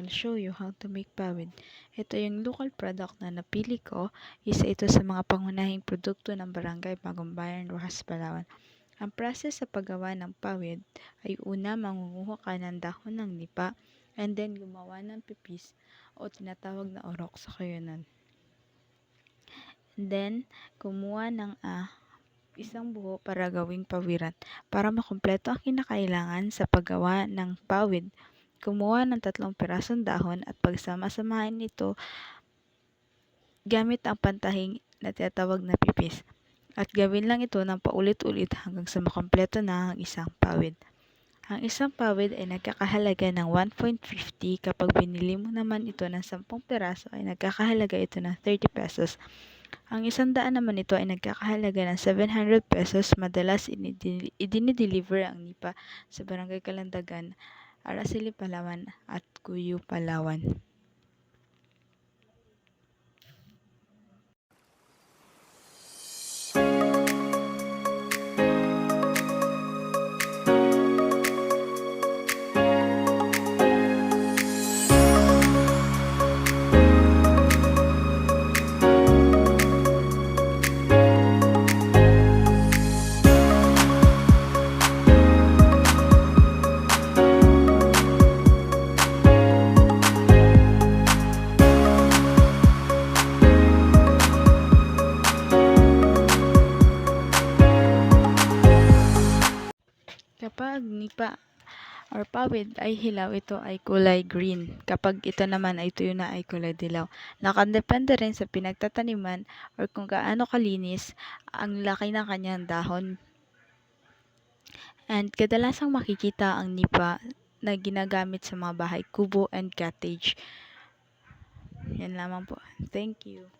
will show you how to make pawid. Ito yung local product na napili ko. Isa ito sa mga pangunahing produkto ng Barangay Bagumbayan, Roxas, Palawan. Ang process sa paggawa ng pawid ay una mangunguha ka ng dahon ng nipa and then gumawa ng pipis o tinatawag na orok sa kuyunan. And then, kumuha ng isang buho para gawing pawiran. Para makumpleto ang kinakailangan sa paggawa ng pawid, kumuha ng 3 pirasong dahon at pagsama-samahin ito gamit ang pantahing na tinatawag na pipis. At gawin lang ito ng paulit-ulit hanggang sa makumpleto na ang isang pawid. Ang isang pawid ay nagkakahalaga ng 1.50. Kapag binili mo naman ito ng 10 piraso ay nagkakahalaga ito ng 30 pesos. Ang 100 naman ito ay nagkakahalaga ng 700 pesos. Madalas idinideliver ang nipa sa Barangay Kalandagan, Araceli, Palawan at Cuyo, Palawan. Kapag nipa or pawid ay hilaw, ito ay kulay green. Kapag ito naman ay tuyo na, ay kulay dilaw. Nakadepende rin sa pinagtataniman or kung gaano kalinis ang laki ng kanyang dahon. And kadalasang makikita ang nipa na ginagamit sa mga bahay kubo and cottage. Yan lamang po. Thank you.